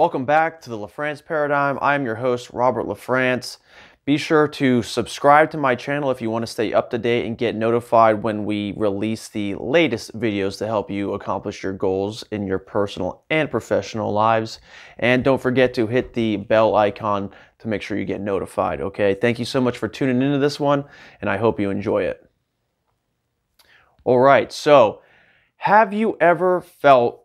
Welcome back to the LaFrance Paradigm. I'm your host, Robert LaFrance. Be sure to subscribe to my channel if you want to stay up to date and get notified when we release the latest videos to help you accomplish your goals in your personal and professional lives. And don't forget to hit the bell icon to make sure you get notified, okay? Thank you so much for tuning into this one, and I hope you enjoy it. All right, so have you ever felt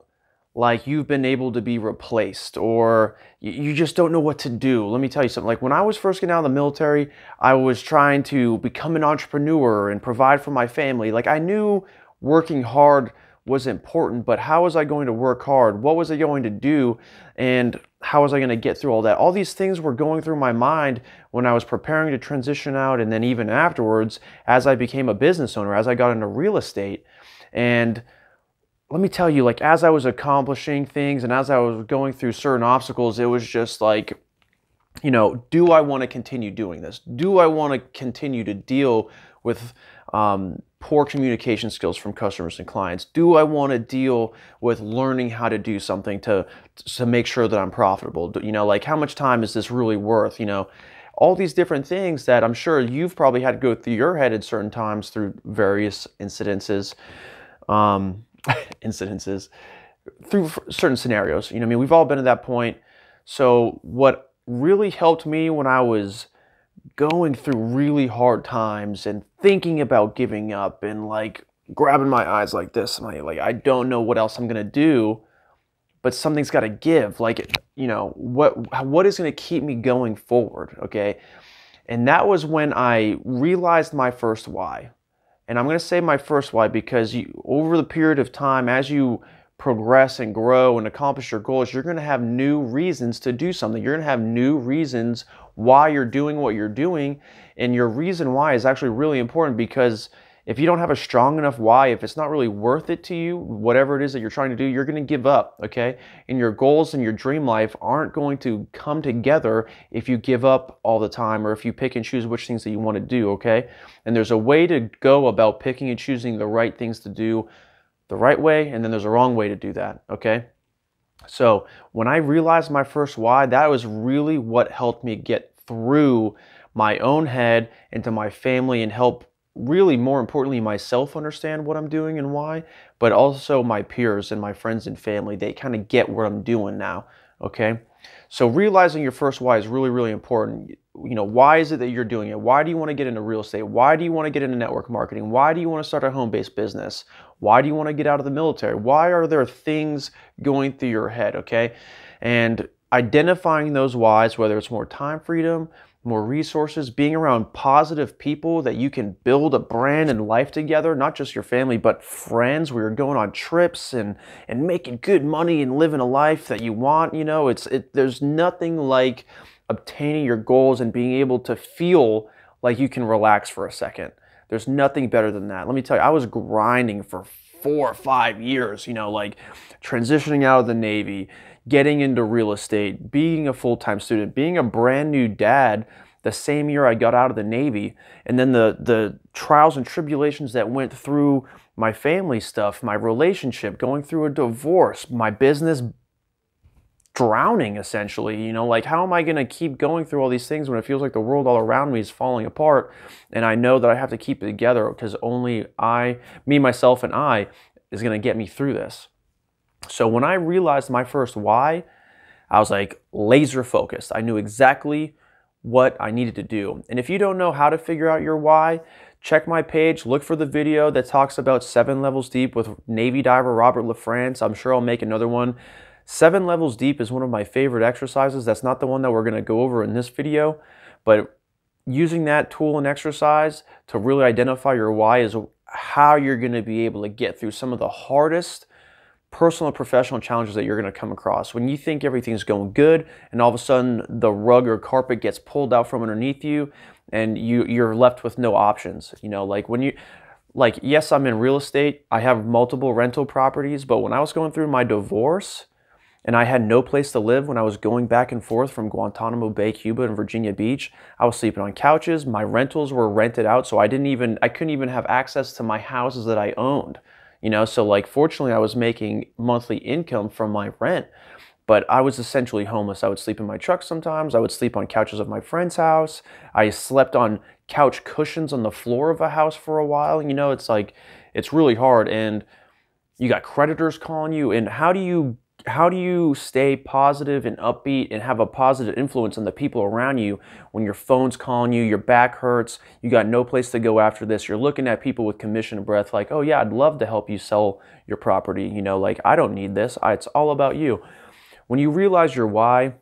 like you've been able to be replaced, or you just don't know what to do? Let me tell you something. Like when I was first getting out of the military, I was trying to become an entrepreneur and provide for my family. Like I knew working hard was important, but how was I going to work hard? What was I going to do? And how was I going to get through all that? All these things were going through my mind when I was preparing to transition out, and then even afterwards as I became a business owner, as I got into real estate. And let me tell you, like as I was accomplishing things and as I was going through certain obstacles, it was just like, you know, do I want to continue doing this? Do I want to continue to deal with poor communication skills from customers and clients? Do I want to deal with learning how to do something to make sure that I'm profitable? You know, like how much time is this really worth? You know, all these different things that I'm sure you've probably had to go through your head at certain times through various incidences. Through certain scenarios. You know, I mean, we've all been at that point. So what really helped me when I was going through really hard times and thinking about giving up and like grabbing my eyes like this, and like I don't know what else I'm gonna do, but something's got to give. Like, you know, what is going to keep me going forward? Okay, and that was when I realized my first why. And I'm going to say my first why because over the period of time, as you progress and grow and accomplish your goals, you're going to have new reasons to do something. You're going to have new reasons why you're doing what you're doing. And your reason why is actually really important, because if you don't have a strong enough why, if it's not really worth it to you, whatever it is that you're trying to do, you're going to give up, okay? And your goals and your dream life aren't going to come together if you give up all the time or if you pick and choose which things that you want to do, okay? And there's a way to go about picking and choosing the right things to do the right way, and then there's a wrong way to do that, okay? So when I realized my first why, that was really what helped me get through my own head into my family and help really, more importantly, myself understand what I'm doing and why, but also my peers and my friends and family. They kind of get what I'm doing now, okay? So realizing your first why is really, really important. You know, why is it that you're doing it? Why do you want to get into real estate? Why do you want to get into network marketing? Why do you want to start a home-based business? Why do you want to get out of the military? Why are there things going through your head, okay? And identifying those whys, whether it's more time freedom, more resources, being around positive people that you can build a brand and life together, not just your family, but friends where you're going on trips and making good money and living a life that you want. You know, there's nothing like obtaining your goals and being able to feel like you can relax for a second. There's nothing better than that. Let me tell you, I was grinding for 4 or 5 years, you know, like transitioning out of the Navy, getting into real estate, being a full-time student, being a brand new dad the same year I got out of the Navy, and then the trials and tribulations that went through my family stuff, my relationship, going through a divorce, my business drowning essentially. You know, like how am I going to keep going through all these things when it feels like the world all around me is falling apart, and I know that I have to keep it together because only me, myself, and I is going to get me through this. So when I realized my first why, I was like laser focused. I knew exactly what I needed to do. And if you don't know how to figure out your why, check my page, look for the video that talks about 7 levels deep with Navy diver Robert LaFrance. I'm sure I'll make another one. 7 levels deep is one of my favorite exercises. That's not the one that we're going to go over in this video, but using that tool and exercise to really identify your why is how you're going to be able to get through some of the hardest personal and professional challenges that you're going to come across. When you think everything's going good and all of a sudden the rug or carpet gets pulled out from underneath you and you're left with no options. You know, like when you, like, yes, I'm in real estate. I have multiple rental properties, but when I was going through my divorce and I had no place to live when I was going back and forth from Guantanamo Bay, Cuba and Virginia Beach, I was sleeping on couches. My rentals were rented out, so I couldn't even have access to my houses that I owned. You know, so like fortunately I was making monthly income from my rent, but I was essentially homeless. I would sleep in my truck sometimes. I would sleep on couches of my friend's house. I slept on couch cushions on the floor of a house for a while. You know, it's like, it's really hard. And you got creditors calling you. And how do you stay positive and upbeat and have a positive influence on the people around you when your phone's calling you, your back hurts, you got no place to go after this, you're looking at people with commission breath like, oh yeah, I'd love to help you sell your property, you know, like, I don't need this, it's all about you. When you realize your why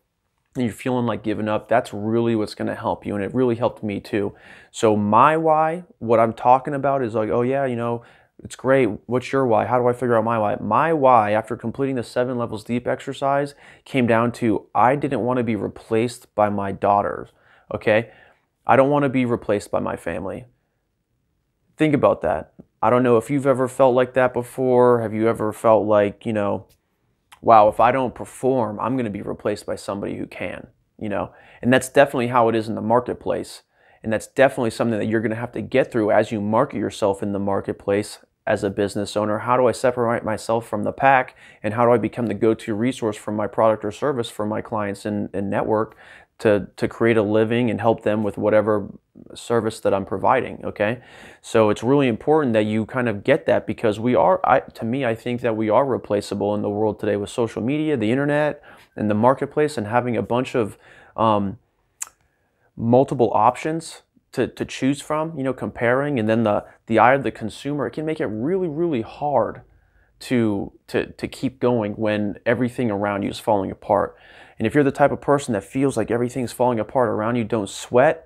and you're feeling like giving up, that's really what's going to help you, and it really helped me too. So my why, what I'm talking about is like, oh yeah, you know, it's great. What's your why? How do I figure out my why? My why, after completing the 7 levels deep exercise, came down to I didn't want to be replaced by my daughters, okay? I don't want to be replaced by my family. Think about that. I don't know if you've ever felt like that before. Have you ever felt like, you know, wow, if I don't perform, I'm going to be replaced by somebody who can, you know? And that's definitely how it is in the marketplace. And that's definitely something that you're going to have to get through as you market yourself in the marketplace as a business owner. How do I separate myself from the pack? And how do I become the go-to resource for my product or service for my clients and network to create a living and help them with whatever service that I'm providing, okay? So it's really important that you kind of get that, because we are, to me, I think that we are replaceable in the world today with social media, the internet, and the marketplace, and having a bunch of multiple options to choose from, you know, comparing, and then the eye of the consumer, it can make it really, really hard to keep going when everything around you is falling apart. And if you're the type of person that feels like everything's falling apart around you, don't sweat.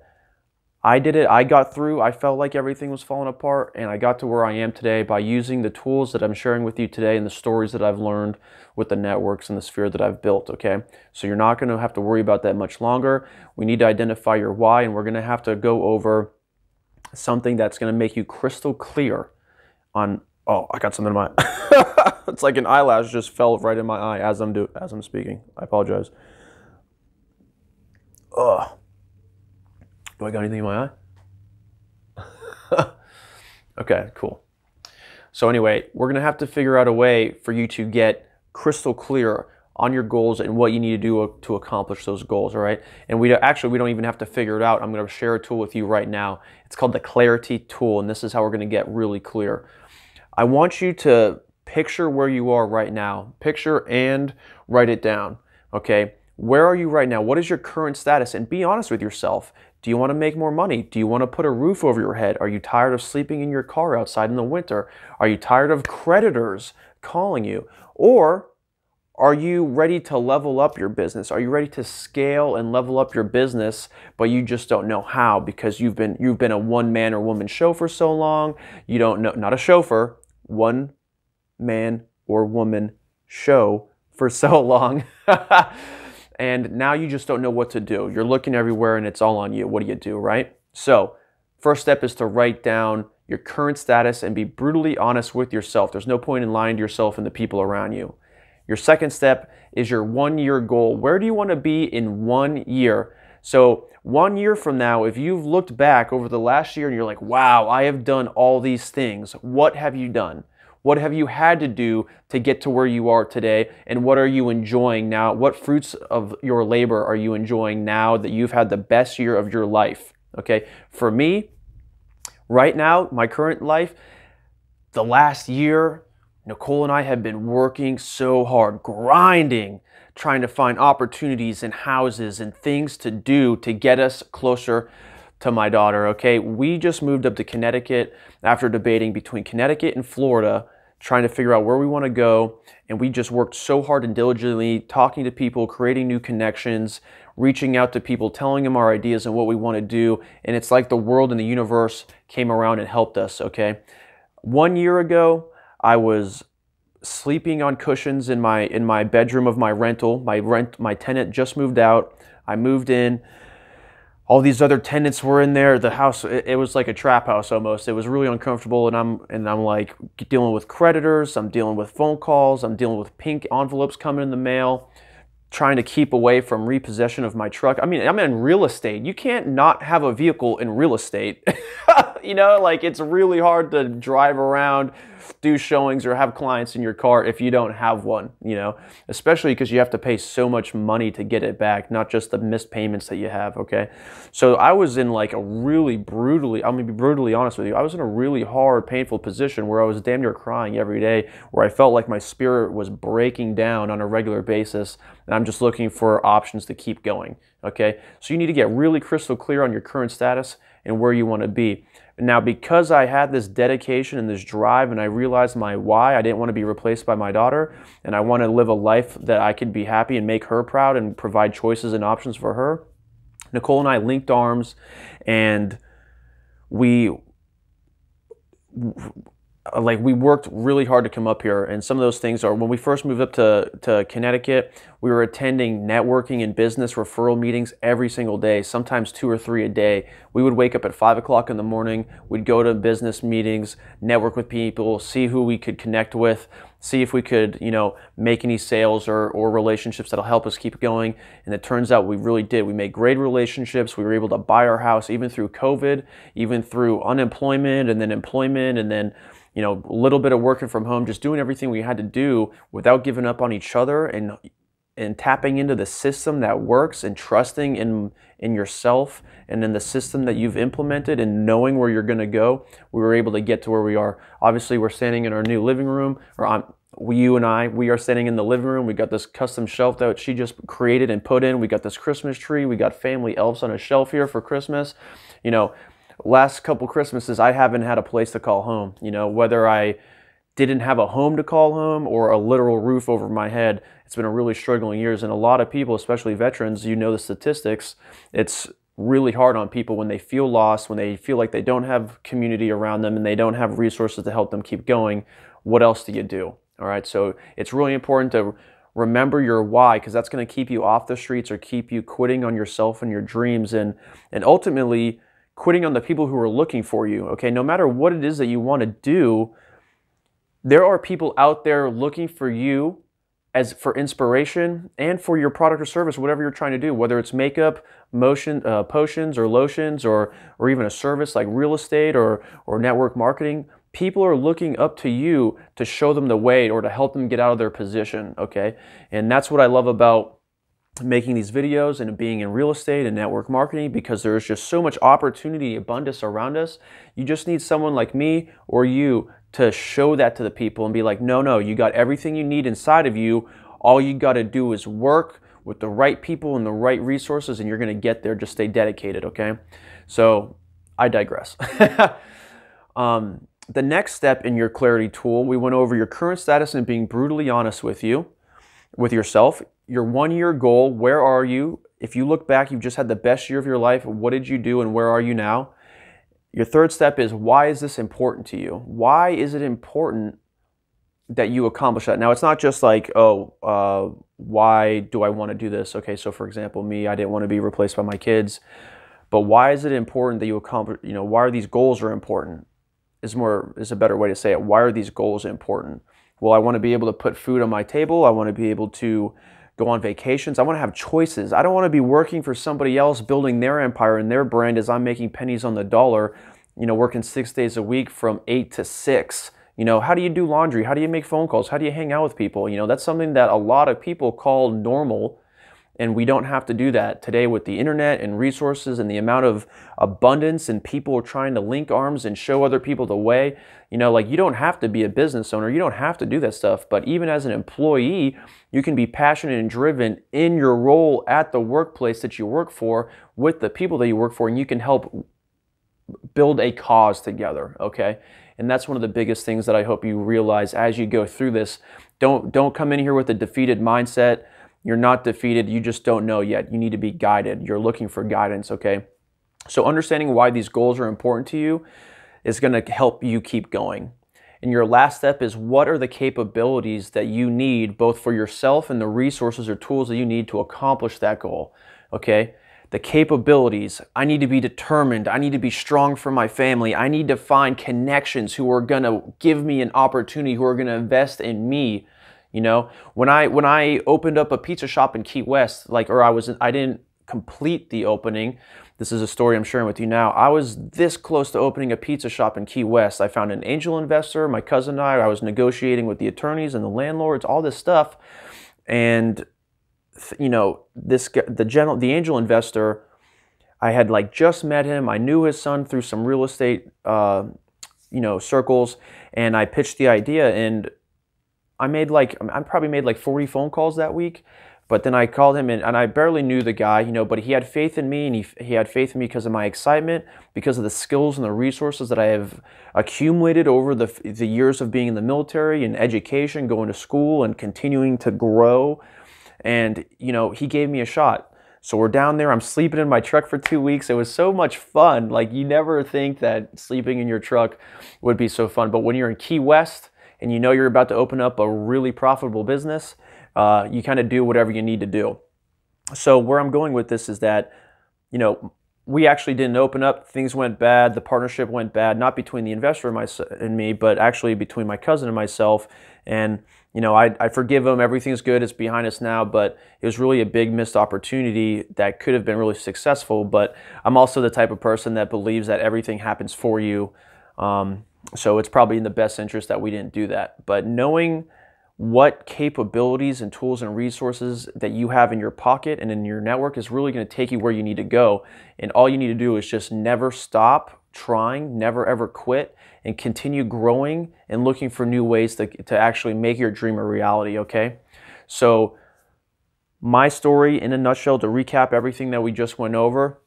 I did it. I got through. I felt like everything was falling apart, and I got to where I am today by using the tools that I'm sharing with you today and the stories that I've learned with the networks and the sphere that I've built, okay? So you're not going to have to worry about that much longer. We need to identify your why, and we're going to have to go over something that's going to make you crystal clear on, oh, I got something in my it's like an eyelash just fell right in my eye as I'm speaking. I apologize. Ugh. Do I got anything in my eye? Okay, cool. So anyway, we're going to have to figure out a way for you to get crystal clear on your goals and what you need to do to accomplish those goals, all right? And we don't even have to figure it out. I'm going to share a tool with you right now. It's called the Clarity Tool, and this is how we're going to get really clear. I want you to picture where you are right now. Picture and write it down, okay? Where are you right now? What is your current status? And be honest with yourself. Do you want to make more money? Do you want to put a roof over your head? Are you tired of sleeping in your car outside in the winter? Are you tired of creditors calling you? Or are you ready to level up your business? Are you ready to scale and level up your business, but you just don't know how because you've been a one-man or woman show for so long? You don't know, not a chauffeur, one man or woman show for so long. And now you just don't know what to do. You're looking everywhere and it's all on you. What do you do, right? So first step is to write down your current status and be brutally honest with yourself. There's no point in lying to yourself and the people around you. Your second step is your 1-year goal. Where do you want to be in 1 year? So 1 year from now, if you've looked back over the last year and you're like, wow, I have done all these things. What have you done? What have you had to do to get to where you are today? And what are you enjoying now? What fruits of your labor are you enjoying now that you've had the best year of your life? Okay, for me, right now, my current life, the last year, Nicole and I have been working so hard, grinding, trying to find opportunities and houses and things to do to get us closer to my daughter, okay? We just moved up to Connecticut after debating between Connecticut and Florida, trying to figure out where we want to go. And we just worked so hard and diligently, talking to people, creating new connections, reaching out to people, telling them our ideas and what we want to do. And it's like the world and the universe came around and helped us, okay? 1 year ago, I was sleeping on cushions in my bedroom of my rental. My tenant just moved out. I moved in. All these other tenants were in there. The house, it was like a trap house almost. It was really uncomfortable, and I'm like dealing with creditors. I'm dealing with phone calls. I'm dealing with pink envelopes coming in the mail, trying to keep away from repossession of my truck. I mean, I'm in real estate. You can't not have a vehicle in real estate. You know, like it's really hard to drive around do showings or have clients in your car if you don't have one, you know, especially because you have to pay so much money to get it back, not just the missed payments that you have, okay? So I was in like a really brutally, I'm gonna be brutally honest with you, I was in a really hard, painful position where I was damn near crying every day, where I felt like my spirit was breaking down on a regular basis, and I'm just looking for options to keep going, okay? So you need to get really crystal clear on your current status and where you want to be. Now, because I had this dedication and this drive, and I realized my why, I didn't want to be replaced by my daughter, and I want to live a life that I could be happy and make her proud and provide choices and options for her. Nicole and I linked arms, and we worked really hard to come up here. And some of those things are, when we first moved up to Connecticut, we were attending networking and business referral meetings every single day, sometimes 2 or 3 a day. We would wake up at 5 o'clock in the morning, we'd go to business meetings, network with people, see who we could connect with, see if we could, you know, make any sales or relationships that'll help us keep going. And it turns out we really did. We made great relationships. We were able to buy our house even through COVID, even through unemployment and then employment, and then, you know, a little bit of working from home, just doing everything we had to do without giving up on each other, and tapping into the system that works, and trusting in yourself and in the system that you've implemented, and knowing where you're going to go. We were able to get to where we are. Obviously, we're standing in our new living room, you and I, we are standing in the living room. We got this custom shelf that she just created and put in. We got this Christmas tree. We got family elves on a shelf here for Christmas. You know, last couple Christmases, I haven't had a place to call home. You know, whether I didn't have a home to call home or a literal roof over my head, it's been a really struggling years. And a lot of people, especially veterans, you know the statistics, it's really hard on people when they feel lost, when they feel like they don't have community around them and they don't have resources to help them keep going. What else do you do? All right, so it's really important to remember your why, because that's going to keep you off the streets or keep you quitting on yourself and your dreams, and ultimately quitting on the people who are looking for you. Okay, no matter what it is that you want to do, there are people out there looking for you as for inspiration and for your product or service, whatever you're trying to do, whether it's makeup, potions or lotions, or even a service like real estate or network marketing. People are looking up to you to show them the way or to help them get out of their position, okay? And that's what I love about making these videos and being in real estate and network marketing, because there's just so much opportunity, abundance around us. You just need someone like me or you to show that to the people and be like, no, you got everything you need inside of you. All you got to do is work with the right people and the right resources, and you're going to get there. Just stay dedicated, okay? So I digress. The next step in your clarity tool, we went over your current status and being brutally honest with yourself. Your 1-year goal, where are you? If you look back, you've just had the best year of your life. What did you do and where are you now? Your third step is, why is this important to you? Why is it important that you accomplish that? Now, it's not just like, why do I want to do this? Okay, so for example, me, I didn't want to be replaced by my kids. But why is it important that you accomplish, you know, why are these goals are important? Is a better way to say it. Why are these goals important? Well, I want to be able to put food on my table. I want to be able to go on vacations. I want to have choices. I don't want to be working for somebody else, building their empire and their brand as I'm making pennies on the dollar, you know, working 6 days a week from 8 to 6. You know, how do you do laundry? How do you make phone calls? How do you hang out with people? You know, that's something that a lot of people call normal. And we don't have to do that today with the internet and resources and the amount of abundance and people trying to link arms and show other people the way. You know, like, you don't have to be a business owner. You don't have to do that stuff. But even as an employee, you can be passionate and driven in your role at the workplace that you work for with the people that you work for, and you can help build a cause together, okay? And that's one of the biggest things that I hope you realize as you go through this. Don't come in here with a defeated mindset. You're not defeated, you just don't know yet. You need to be guided. You're looking for guidance, okay? So understanding why these goals are important to you is going to help you keep going. And your last step is, what are the capabilities that you need both for yourself and the resources or tools that you need to accomplish that goal, okay? The capabilities, I need to be determined. I need to be strong for my family. I need to find connections who are going to give me an opportunity, who are going to invest in me. You know, when I opened up a pizza shop in Key West, I didn't complete the opening. This is a story I'm sharing with you now. I was this close to opening a pizza shop in Key West. I found an angel investor, my cousin and I was negotiating with the attorneys and the landlords, all this stuff. And the angel investor, I had like just met him. I knew his son through some real estate, circles, and I pitched the idea, and I probably made like 40 phone calls that week. But then I called him, and I barely knew the guy, but he had faith in me, and he had faith in me because of my excitement, because of the skills and the resources that I have accumulated over the years of being in the military and education, going to school and continuing to grow. And, he gave me a shot. So we're down there. I'm sleeping in my truck for 2 weeks. It was so much fun. Like, you never think that sleeping in your truck would be so fun. But when you're in Key West and you're about to open up a really profitable business, you kind of do whatever you need to do. So where I'm going with this is that, we actually didn't open up. Things went bad. The partnership went bad, not between the investor and me, but actually between my cousin and myself. And, I forgive him. Everything's good. It's behind us now, but it was really a big missed opportunity that could have been really successful. But I'm also the type of person that believes that everything happens for you. So it's probably in the best interest that we didn't do that. But knowing what capabilities and tools and resources that you have in your pocket and in your network is really going to take you where you need to go. And all you need to do is just never stop trying, never ever quit, and continue growing and looking for new ways to actually make your dream a reality, okay? So my story in a nutshell, to recap everything that we just went over,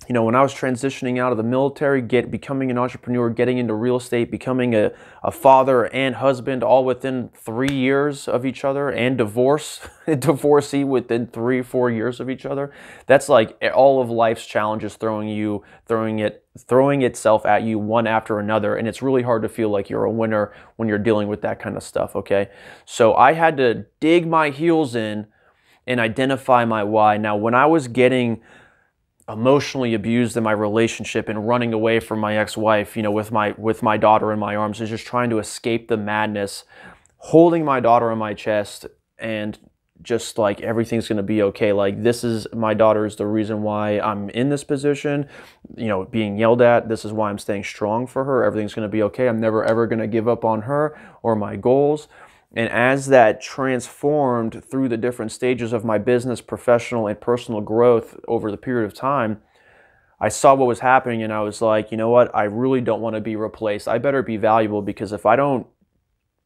when I was transitioning out of the military, becoming an entrepreneur, getting into real estate, becoming a father and husband all within 3 years of each other, and divorcee within 3-4 years of each other. That's like all of life's challenges throwing itself at you one after another. And it's really hard to feel like you're a winner when you're dealing with that kind of stuff, okay? So I had to dig my heels in and identify my why. Now, when I was getting emotionally abused in my relationship and running away from my ex-wife, with my daughter in my arms, and just trying to escape the madness, holding my daughter on my chest, and just like everything's going to be okay. Like, my daughter is the reason why I'm in this position, being yelled at. This is why I'm staying strong for her. Everything's going to be okay. I'm never ever going to give up on her or my goals. And as that transformed through the different stages of my business, professional, and personal growth over the period of time, I saw what was happening, and I was like, you know what? I really don't want to be replaced. I better be valuable, because if I don't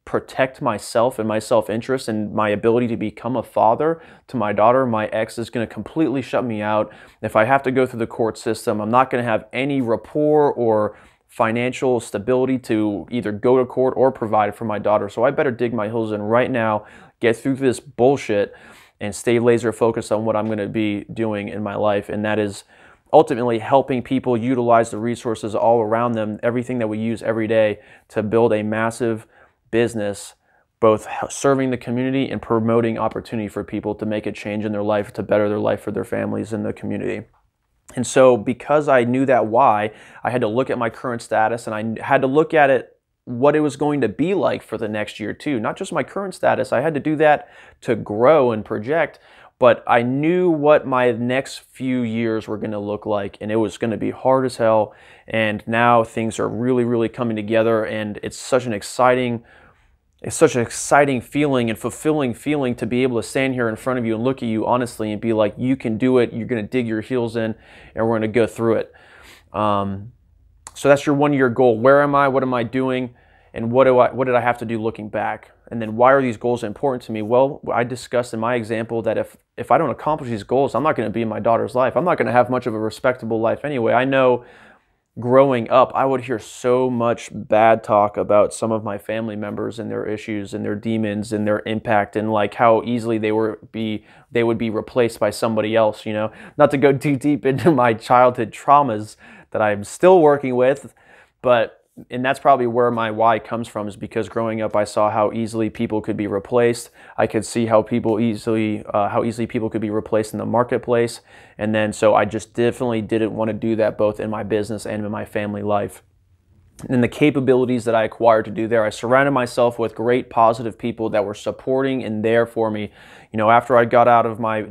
protect myself and my self-interest and my ability to become a father to my daughter, my ex is going to completely shut me out. If I have to go through the court system, I'm not going to have any rapport or financial stability to either go to court or provide for my daughter. So I better dig my heels in right now, get through this bullshit, and stay laser focused on what I'm going to be doing in my life. And that is ultimately helping people utilize the resources all around them, everything that we use every day, to build a massive business, both serving the community and promoting opportunity for people to make a change in their life, to better their life for their families and the community. And so because I knew that why, I had to look at my current status, and I had to look at it, what it was going to be like for the next year too. Not just my current status. I had to do that to grow and project, but I knew what my next few years were going to look like, and it was going to be hard as hell. And now things are really, really coming together, and it's such an exciting feeling and fulfilling feeling to be able to stand here in front of you and look at you honestly and be like, you can do it. You're going to dig your heels in, and we're going to go through it. So that's your 1 year goal. Where am I? What am I doing? And what did I have to do looking back? And then why are these goals important to me? Well, I discussed in my example that if I don't accomplish these goals, I'm not going to be in my daughter's life. I'm not going to have much of a respectable life anyway. I know growing up, I would hear so much bad talk about some of my family members and their issues and their demons and their impact, and like how easily they would be replaced by somebody else, Not to go too deep into my childhood traumas that I'm still working with, and that's probably where my why comes from, is because growing up I saw how easily people could be replaced. I could see how easily people could be replaced in the marketplace. And then so I just definitely didn't want to do that, both in my business and in my family life. And the capabilities that I acquired to do there, I surrounded myself with great positive people that were supporting and there for me. After I got out of my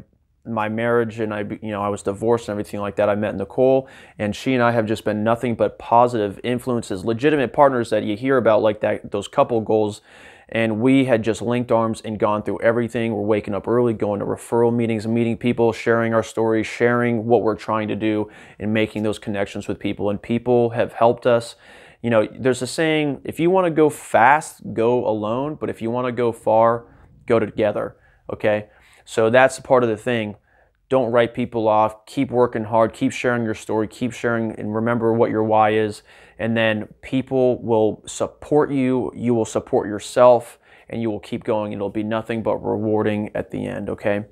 my marriage and I was divorced and everything like that, I met Nicole, and she and I have just been nothing but positive influences, legitimate partners that you hear about, like that, those couple goals. And we had just linked arms and gone through everything. We're waking up early, going to referral meetings, meeting people, sharing our stories, sharing what we're trying to do, and making those connections with people. And people have helped us. You know, there's a saying, if you want to go fast, go alone. But if you want to go far, go together. Okay? So that's part of the thing. Don't write people off. Keep working hard. Keep sharing your story. Keep sharing, and remember what your why is. And then people will support you. You will support yourself, and you will keep going. It'll be nothing but rewarding at the end, okay?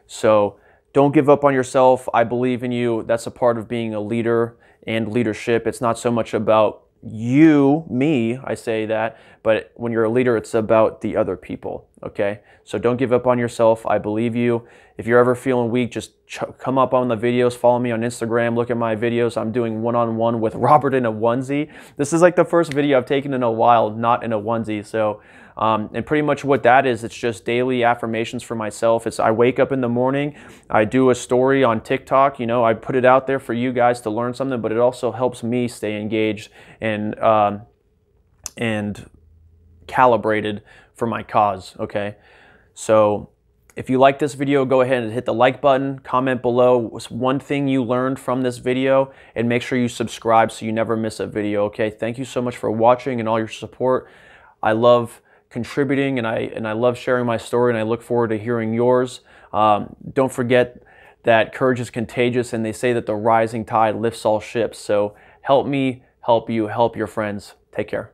So don't give up on yourself. I believe in you. That's a part of being a leader and leadership. It's not so much about you, me, I say that, but when you're a leader, it's about the other people, okay? So don't give up on yourself. I believe you. If you're ever feeling weak, just come up on the videos, follow me on Instagram, look at my videos. I'm doing one-on-one with Robert in a onesie. This is like the first video I've taken in a while, not in a onesie. So, and pretty much what that is, it's just daily affirmations for myself. I wake up in the morning, I do a story on TikTok, you know, I put it out there for you guys to learn something, but it also helps me stay engaged and calibrated for my cause, okay? So if you like this video, go ahead and hit the like button, comment below what's one thing you learned from this video, and make sure you subscribe so you never miss a video, okay? Thank you so much for watching and all your support. I love contributing, and I love sharing my story, and I look forward to hearing yours. Don't forget that courage is contagious, and they say that the rising tide lifts all ships. So help me, help you, help your friends. Take care.